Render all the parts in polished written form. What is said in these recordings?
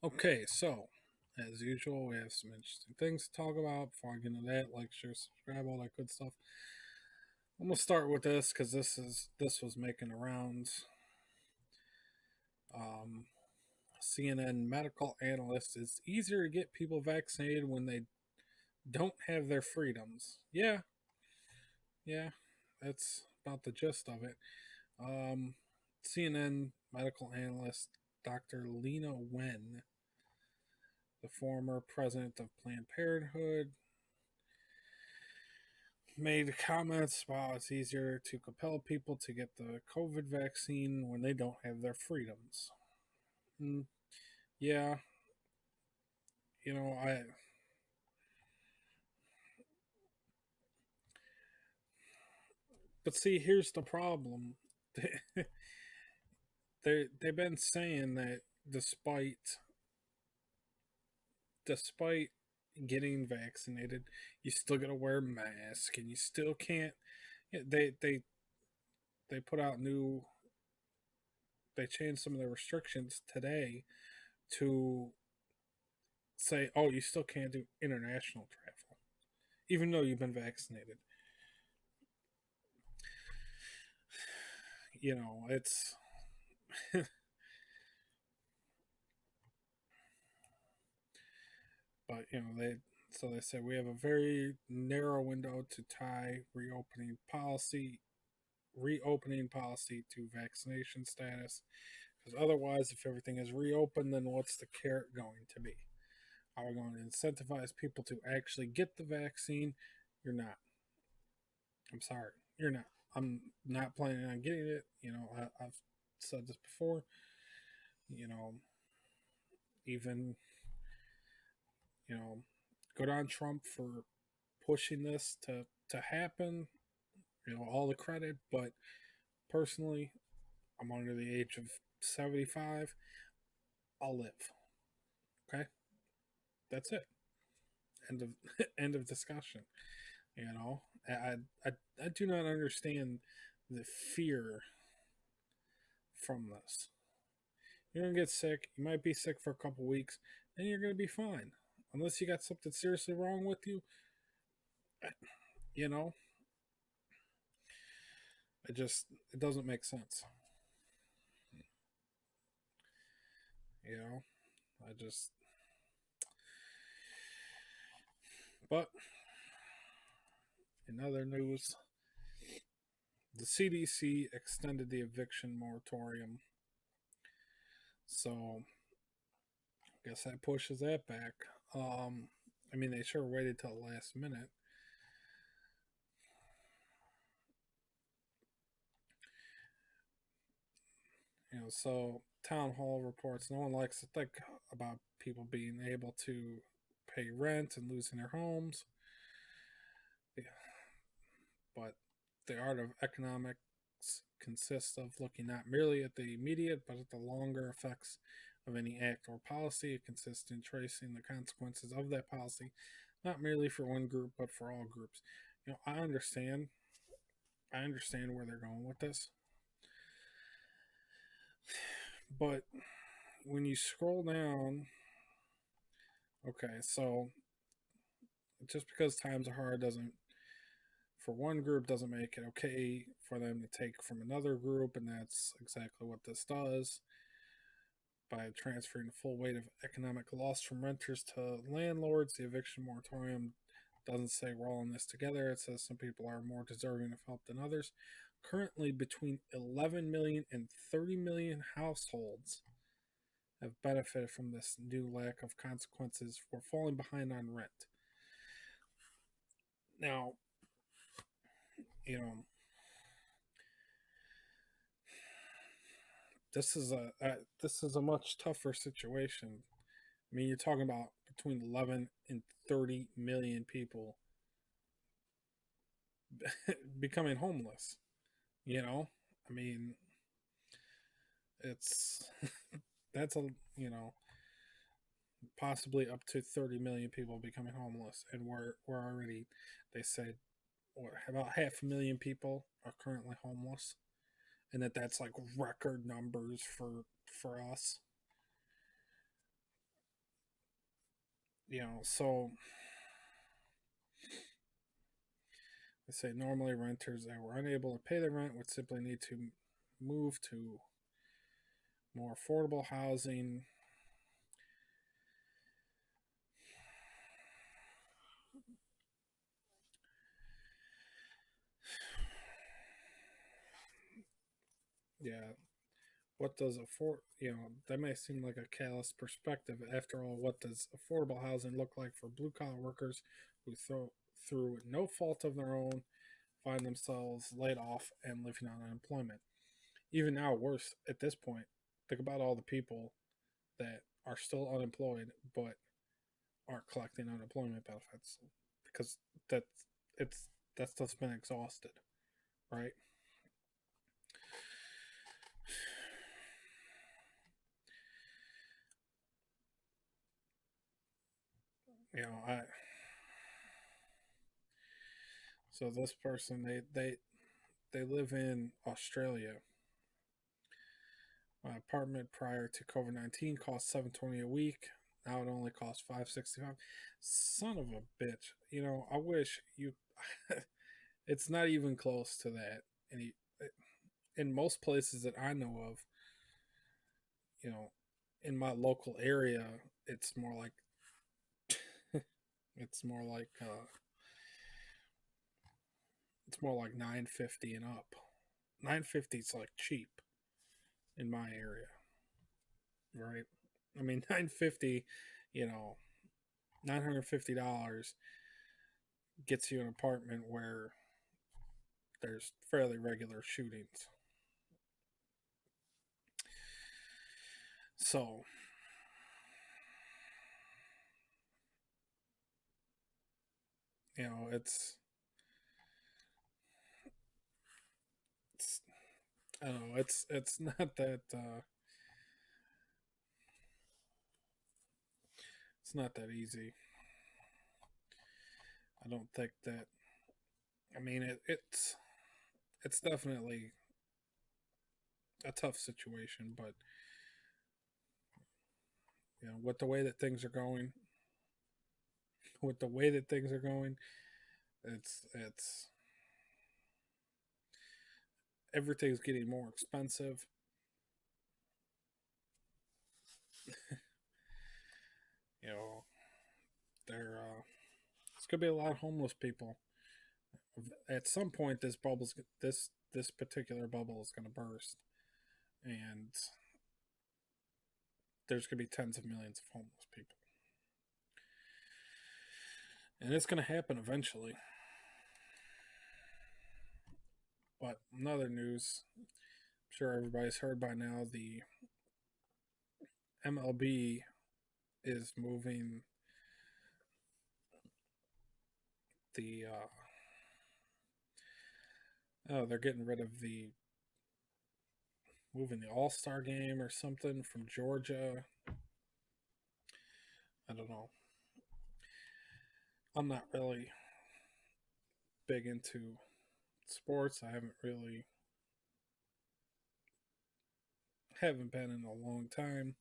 Okay, so as usual, we have some interesting things to talk about. Before I get into that, like, share, subscribe, all that good stuff. I'm gonna start with this because this was making the rounds. Um, CNN medical analyst: It's easier to get people vaccinated when they don't have their freedoms. Yeah, that's about the gist of it. Um, CNN medical analyst Dr. Lena Wen, the former president of Planned Parenthood, made comments about it's easier to compel people to get the COVID vaccine when they don't have their freedoms. Mm, yeah, I. But see, here's the problem. They've been saying that despite despite getting vaccinated, you still got to wear a mask, and you still can't. They put out new. They changed some of the restrictions today to say, oh, you still can't do international travel even though you've been vaccinated. It's but they say we have a very narrow window to tie reopening policy to vaccination status, because otherwise, if everything is reopened, then what's the carrot going to be? Are we going to incentivize people to actually get the vaccine? You're not. I'm sorry, you're not. I'm not planning on getting it. I've said this before. you know Even, you know, good on Trump for pushing this to happen. All the credit, but personally, I'm under the age of 75. I'll live. Okay, that's it. End of end of discussion. I do not understand the fear from this. You're gonna get sick. You might be sick for a couple weeks, then you're gonna be fine, unless you got something seriously wrong with you. You know, it doesn't make sense. You know, I just but in other news, the CDC extended the eviction moratorium, so I guess that pushes that back. Um, I mean, they sure waited till the last minute. So town hall reports no one likes to think about people being able to pay rent and losing their homes. Yeah, but the art of economics consists of looking not merely at the immediate, but at the longer effects of any act or policy. It consists in tracing the consequences of that policy, not merely for one group, but for all groups. I understand. I understand where they're going with this, but when you scroll down, okay, so just because times are hard doesn't for one group doesn't make it okay for them to take from another group, and that's exactly what this does. By transferring the full weight of economic loss from renters to landlords, the eviction moratorium doesn't say we're all in this together. It says some people are more deserving of help than others. Currently, between 11 million and 30 million households have benefited from this new lack of consequences for falling behind on rent. Now, you know, this is a much tougher situation. I mean, you're talking about between 11 and 30 million people becoming homeless. You know, I mean, it's that's a possibly up to 30 million people becoming homeless, and we're already, they said, what, about half a million people are currently homeless, and that's like record numbers for us. So they say normally renters that were unable to pay the rent would simply need to move to more affordable housing. Yeah, what does afford? That may seem like a callous perspective. After all, what does affordable housing look like for blue collar workers who through no fault of their own find themselves laid off and living on unemployment? Even now, worse at this point. Think about all the people that are still unemployed but aren't collecting unemployment benefits because that's it's that stuff's been exhausted, right? I so this person they live in Australia. My apartment prior to COVID-19 cost $720 a week. Now it only costs $565. Son of a bitch! I wish you. It's not even close to that. And in most places that I know of, you know, in my local area, it's more like it's more like it's more like 950 and up. 950 is like cheap in my area, right? I mean, 950, you know, $950 gets you an apartment where there's fairly regular shootings. So, it's I don't know, it's not that it's not that easy. I don't think that. I mean, it's definitely a tough situation, but with the way that things are going, with the way that things are going, it's everything's getting more expensive. You know, there there's gonna be a lot of homeless people. At some point, this particular bubble is gonna burst, and there's gonna be tens of millions of homeless people, and it's gonna happen eventually. But in other news, I'm sure everybody's heard by now, the MLB is moving the oh, they're getting rid of the moving the All Star game or something from Georgia. I don't know. I'm not really big into sports. I haven't been in a long time,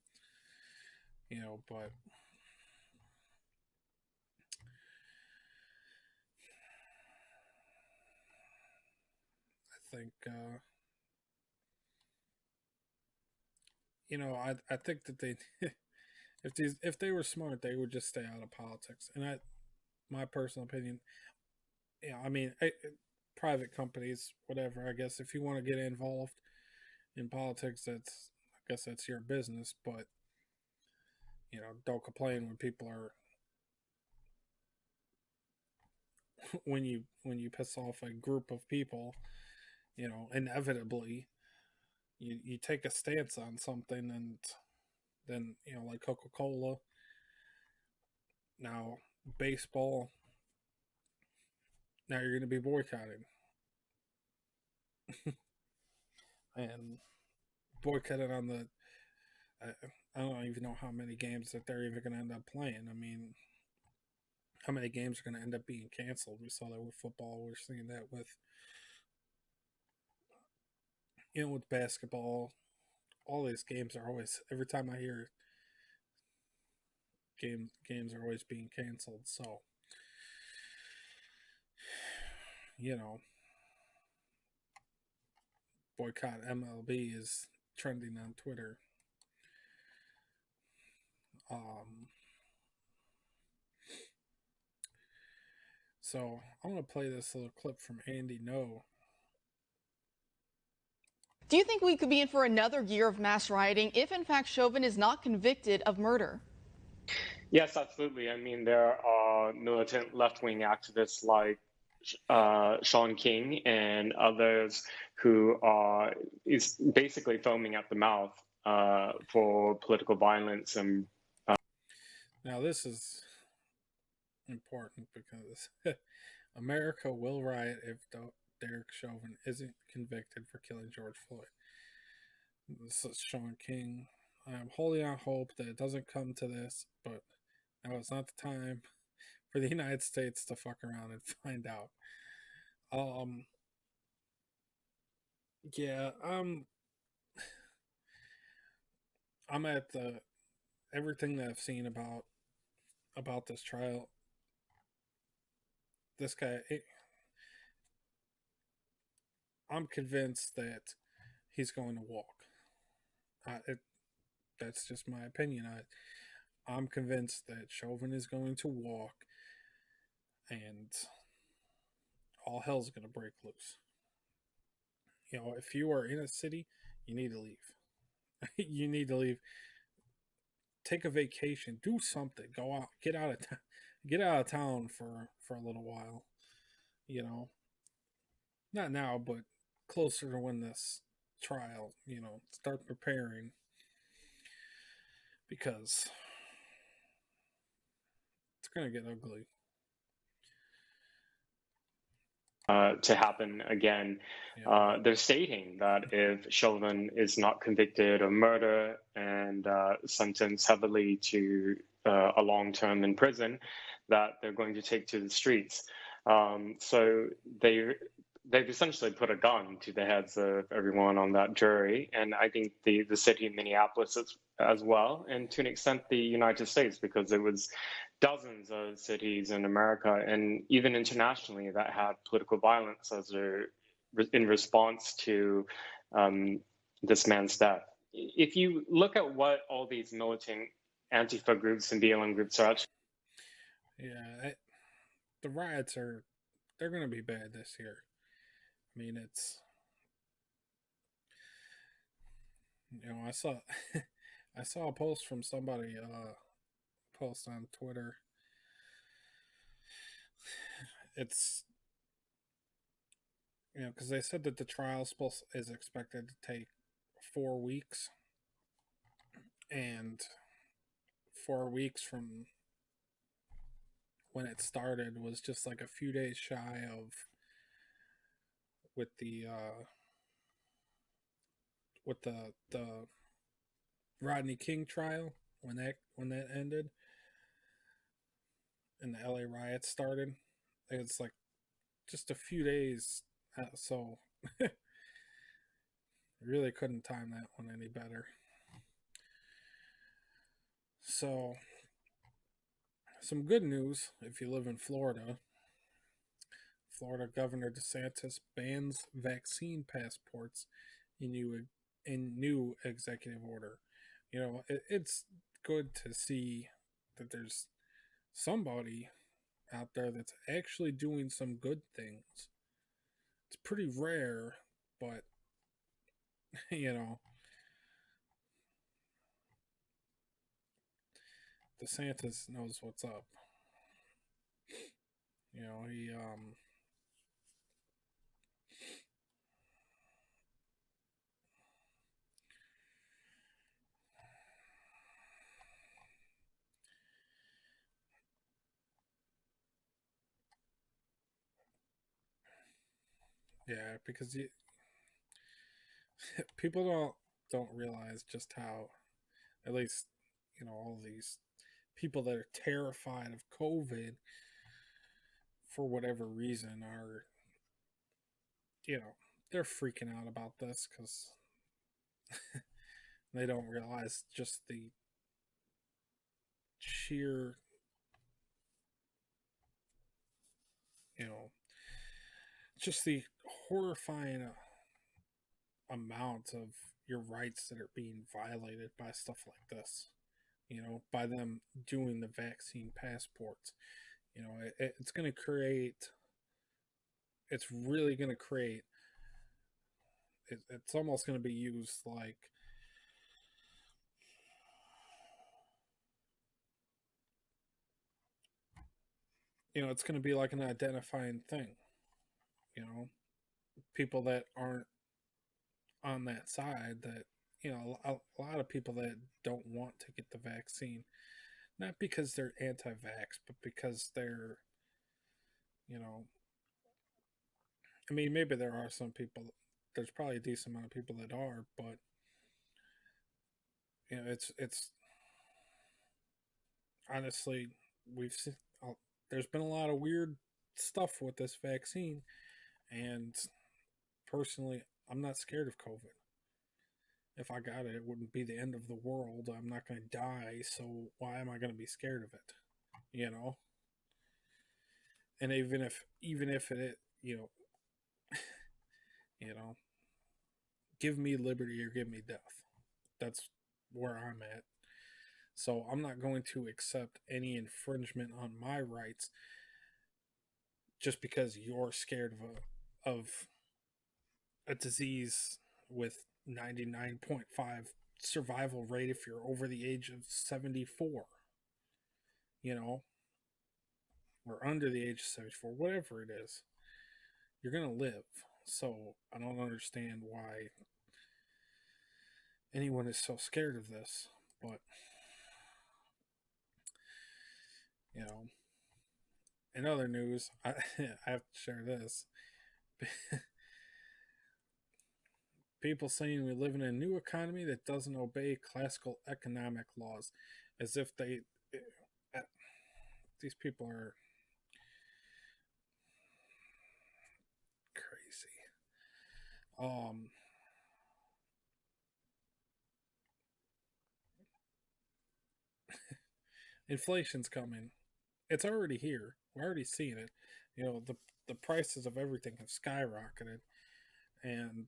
but I think I think that they if they were smart, they would just stay out of politics. And my personal opinion, I mean, private companies, whatever. I guess if you want to get involved in politics, I guess that's your business. But don't complain when people are when you piss off a group of people. Inevitably you take a stance on something, and then like Coca Cola, now baseball, now you're going to be boycotting and boycotting on the. I, I don't even know how many games that they're even going to end up playing. I mean, how many games are going to end up being canceled? We saw that with football. We're seeing that with with basketball. All these games are always every time I hear games are always being canceled. So, you know, boycott MLB is trending on Twitter. Um, so I'm gonna play this little clip from Andy No. Do you think we could be in for another year of mass rioting if, in fact, Chauvin is not convicted of murder? Yes, absolutely. I mean, there are militant left-wing activists like Sean King and others who are is basically foaming at the mouth for political violence and. Now this is important because America will riot if Derek Chauvin isn't convicted for killing George Floyd. This is Sean King. I am wholly on hope that it doesn't come to this, but now it's not the time for the United States to fuck around and find out. Yeah, I'm at the everything that I've seen about this trial. This guy, I'm convinced that he's going to walk. That's just my opinion. I'm convinced that Chauvin is going to walk, and all hell's going to break loose. You know, if you are in a city, you need to leave. You need to leave. Take a vacation. Do something. Go out. Get out of town. Get out of town for a little while. You know, not now, but closer to when this trial. You know, start preparing because it's gonna get ugly. To happen again. Yeah. They're stating that if Chauvin is not convicted of murder and sentenced heavily to a long term in prison, that they're going to take to the streets. So they've essentially put a gun to the heads of everyone on that jury, and I think the city of Minneapolis as well, and to an extent the United States, because it was dozens of cities in America and even internationally that had political violence in response to this man's death. If you look at what all these militant Antifa groups and BLM groups are actually, The riots they're going to be bad this year. I mean, it's I saw I saw a post from somebody post on Twitter. It's because they said that the trial is expected to take 4 weeks, and 4 weeks from when it started was just like a few days shy of with the Rodney King trial when that ended and the LA riots started. It's like just a few days, so really couldn't time that one any better. So, some good news if you live in Florida. Florida Governor DeSantis bans vaccine passports in new executive order. It's good to see that there's somebody out there that's actually doing some good things. It's pretty rare, but you know, DeSantis knows what's up. He yeah, because people don't realize just how, at least all these people that are terrified of COVID for whatever reason are they're freaking out about this because they don't realize sheer, you know, just the horrifying amount of your rights that are being violated by stuff like this. By them doing the vaccine passports. It's going to create. It's really going to create. It's almost going to be used like. It's going to be like an identifying thing. People that aren't on that side, that a lot of people that don't want to get the vaccine, not because they're anti-vax, but because they're, you know I mean, maybe there are some people, there's probably a decent amount of people that are, but it's honestly, we've seen, there's been a lot of weird stuff with this vaccine, and personally, I'm not scared of COVID. If I got it, it wouldn't be the end of the world. I'm not going to die, so why am I going to be scared of it? You know, and even if it, you know, give me liberty or give me death. That's where I'm at. So I'm not going to accept any infringement on my rights just because you're scared of a disease with 99.5 survival rate if you're over the age of 74, you know, or under the age of 74, whatever it is, you're going to live. So I don't understand why anyone is so scared of this. But, in other news, I have to share this. People saying we live in a new economy that doesn't obey classical economic laws, as if these people are crazy. Inflation's coming. It's already here. We're already seeing it. The prices of everything have skyrocketed, and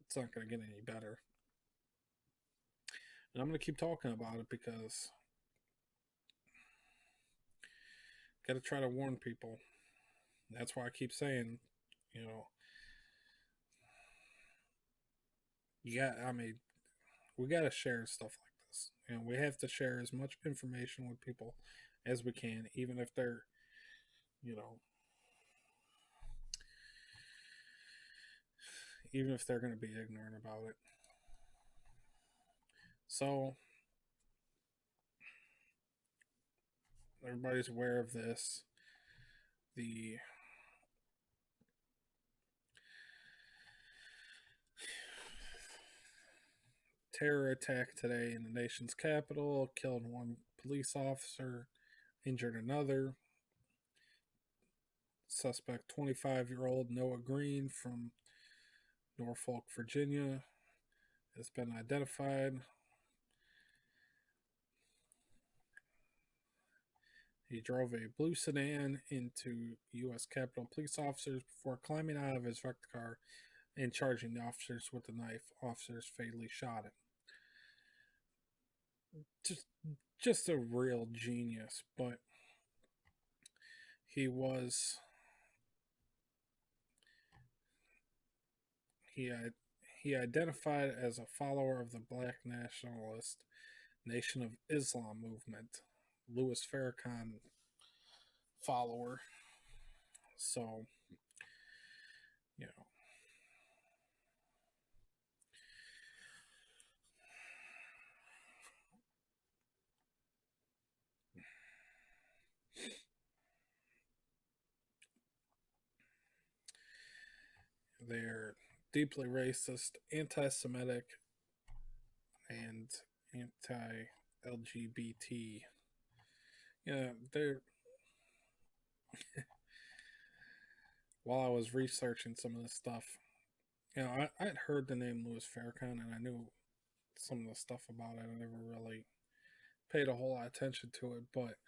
it's not going to get any better. And I'm going to keep talking about it because got to try to warn people. That's why I keep saying, you know, I mean, we got to share stuff like this. We have to share as much information with people as we can, even if they're, you know, even if they're going to be ignorant about it. So, everybody's aware of this. The terror attack today in the nation's capital killed one police officer, injured another. Suspect, 25-year-old Noah Green from Norfolk, Virginia, has been identified. He drove a blue sedan into U.S. Capitol police officers before climbing out of his wrecked car and charging the officers with a knife. Officers fatally shot him. Just a real genius, but he was he identified as a follower of the Black nationalist Nation of Islam movement, Louis Farrakhan follower. So, you know, they're deeply racist, anti-Semitic, and anti-LGBT. They're. While I was researching some of this stuff, I'd heard the name Louis Farrakhan, and I knew some of the stuff about it. I never really paid a whole lot of attention to it, but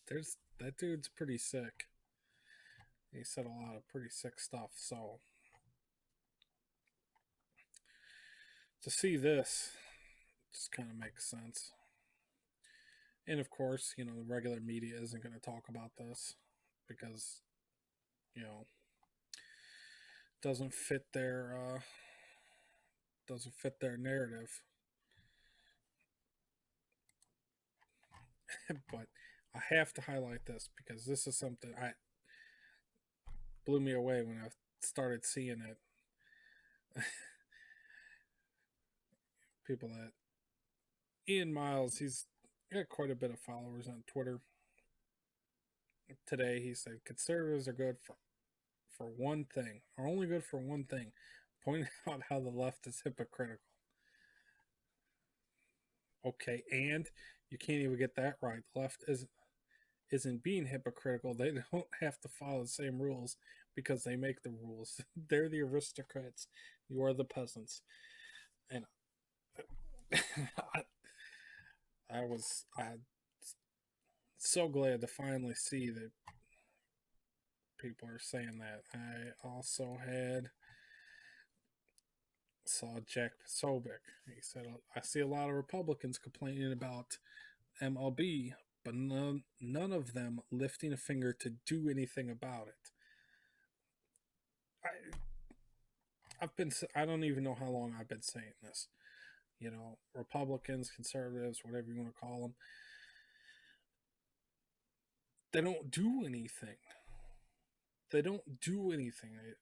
there's that dude's pretty sick. He said a lot of pretty sick stuff. So to see this just kind of makes sense. And of course, the regular media isn't going to talk about this because, you know, doesn't fit their narrative. But I have to highlight this because this is something I blew me away when I started seeing it. People that Ian Miles, he's got quite a bit of followers on Twitter. Today he said conservatives are good for one thing, are only good for one thing, pointing out how the left is hypocritical. Okay, and you can't even get that right. The left isn't being hypocritical. They don't have to follow the same rules because they make the rules. They're the aristocrats. You are the peasants. And I'm so glad to finally see that people are saying that. I also saw Jack Posobiec. He said, I see a lot of Republicans complaining about MLB, but none of them lifting a finger to do anything about it. I don't even know how long I've been saying this. Republicans, conservatives, whatever you want to call them, they don't do anything. They don't do anything. They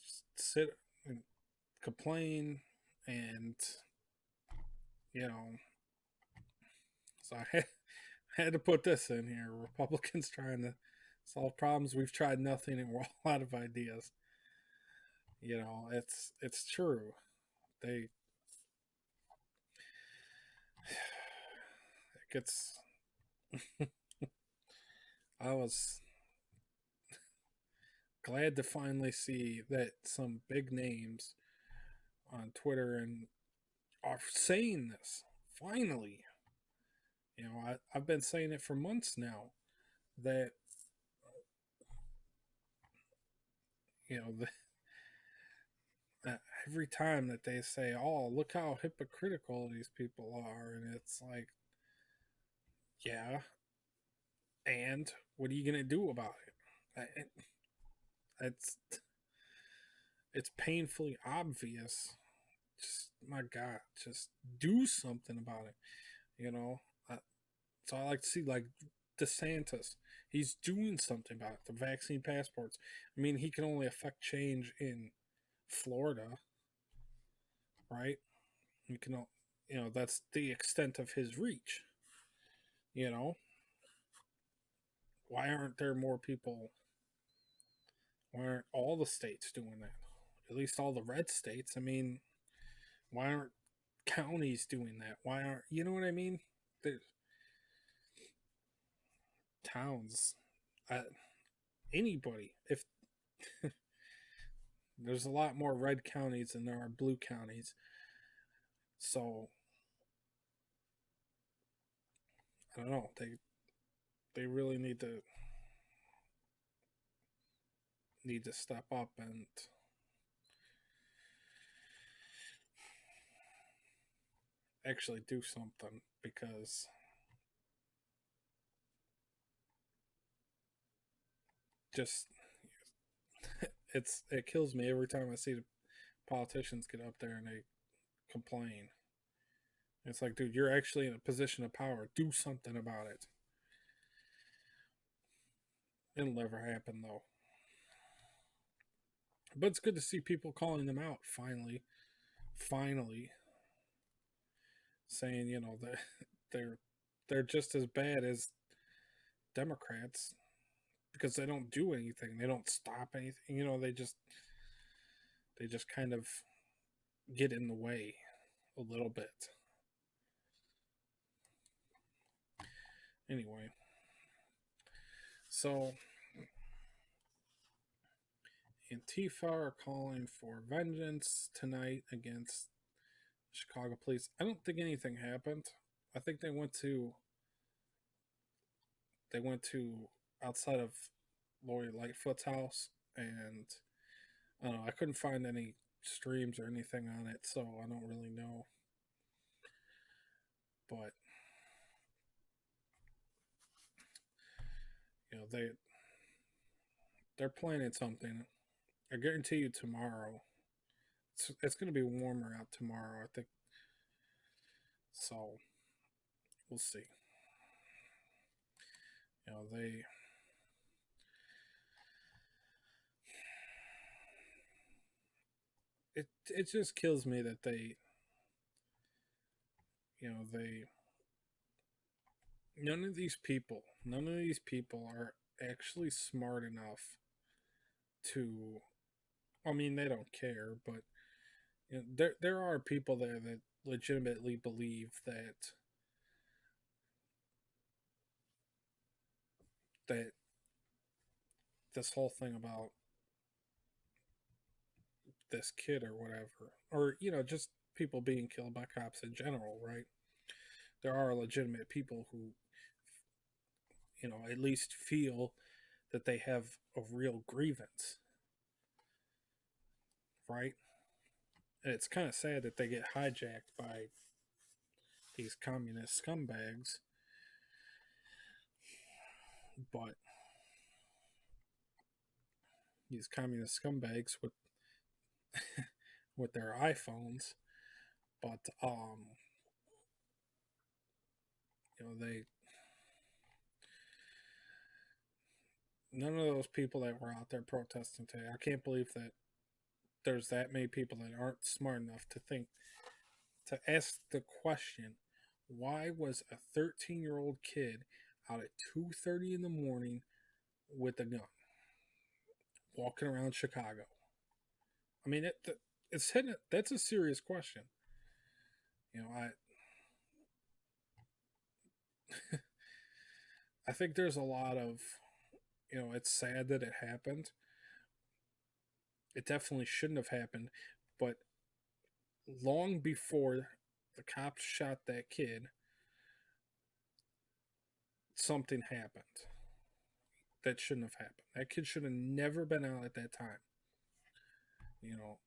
just sit and complain, and so I had to put this in here. Republicans trying to solve problems. We've tried nothing, and we're all out of ideas. It's true. It gets. I was glad to finally see that some big names on Twitter and are saying this. Finally, I've been saying it for months now that the, every time that they say, "Oh, look how hypocritical these people are," and it's like, yeah, and what are you gonna do about it? It's it's painfully obvious. Just my God, just do something about it. So I like to see like DeSantis. He's doing something about it. The vaccine passports. I mean, he can only affect change in Florida, right? You can, that's the extent of his reach. Why aren't there more people? Why aren't all the states doing that? At least all the red states. I mean, why aren't counties doing that? Why aren't, you know what I mean? There's towns, anybody. If there's a lot more red counties than there are blue counties, so I don't know. They really need to step up and actually do something, because just it kills me every time I see the politicians get up there and they complain. It's like, dude, you're actually in a position of power. Do something about it. It'll never happen though. But it's good to see people calling them out finally, saying that they're just as bad as Democrats because they don't do anything. They don't stop anything. They just kind of get in the way a little bit. Anyway, so Antifa are calling for vengeance tonight against Chicago police. I don't think anything happened. I think they went to outside of Lori Lightfoot's house, and I don't know. I couldn't find any streams or anything on it, so I don't really know. But they're planning something. I guarantee you tomorrow. It's going to be warmer out tomorrow. I think so. We'll see. They it just kills me that they none of these people are actually smart enough to. I mean, they don't care, but there are people there that legitimately believe that this whole thing about this kid or whatever, or just people being killed by cops in general, right? There are legitimate people who at least feel that they have a real grievance, right? And it's kind of sad that they get hijacked by these communist scumbags, but these communist scumbags with their iPhones, but they none of those people that were out there protesting today. I can't believe that there's that many people that aren't smart enough to think to ask the question, why was a 13-year-old kid out at 2:30 in the morning with a gun walking around Chicago? I mean, it's hitting. That's a serious question. I I think there's a lot of it's sad that it happened. It definitely shouldn't have happened, but long before the cops shot that kid, something happened that shouldn't have happened. That kid should have never been out at that time. You know,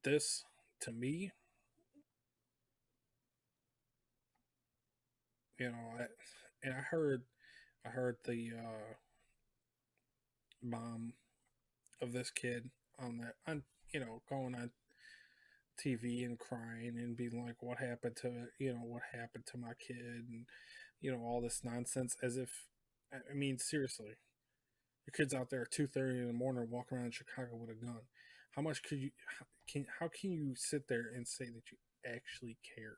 this to me, and I heard the mom of this kid on going on TV and crying and being like, "What happened to what happened to my kid?" and all this nonsense. As if, I mean, seriously, your kid's out there at 2:30 in the morning walking around Chicago with a gun. How much could you? How can you sit there and say that you actually cared?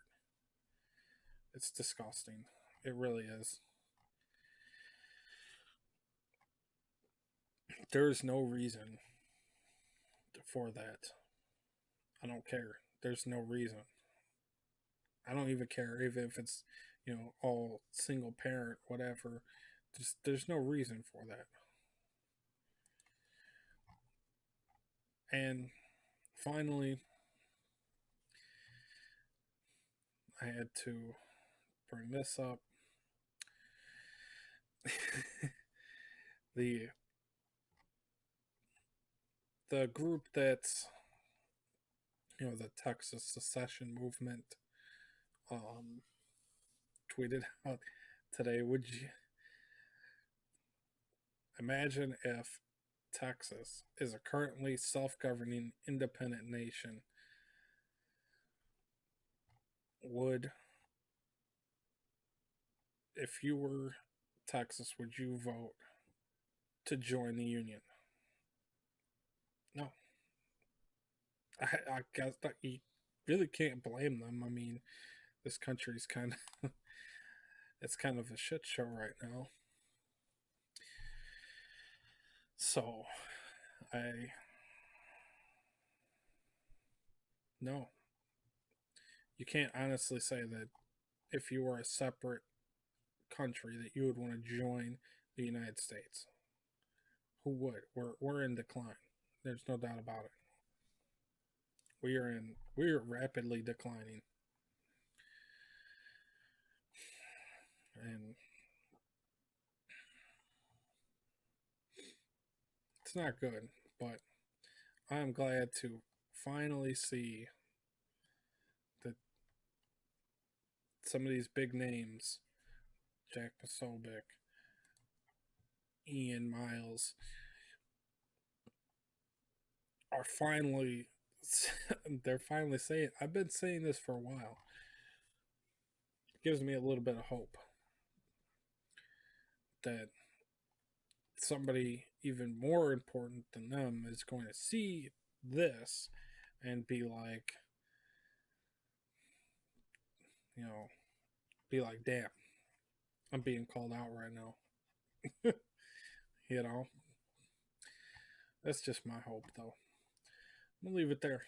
It's disgusting. It really is. There is no reason for that. I don't care. There's no reason. I don't even care even if it's all single parent, whatever. Just there's no reason for that. And finally, I had to bring this up. the the group that's the Texas secession movement tweeted out today. Would you imagine if Texas is a currently self-governing independent nation? Would If you were Texas, would you vote to join the union? No. I guess that you really can't blame them. I mean, this country's kind of it's kind of a shit show right now. So, I no. You can't honestly say that if you were a separate country that you would want to join the United States. Who would? We're in decline. There's no doubt about it. We are rapidly declining. And it's not good, but I'm glad to finally see that some of these big names, Jack Posobiec, Ian Miles, are finally they're finally saying, I've been saying this for a while. It gives me a little bit of hope that somebody even more important than them is going to see this and be like, you know, damn, I'm being called out right now. You know, that's just my hope, though. I'm gonna leave it there.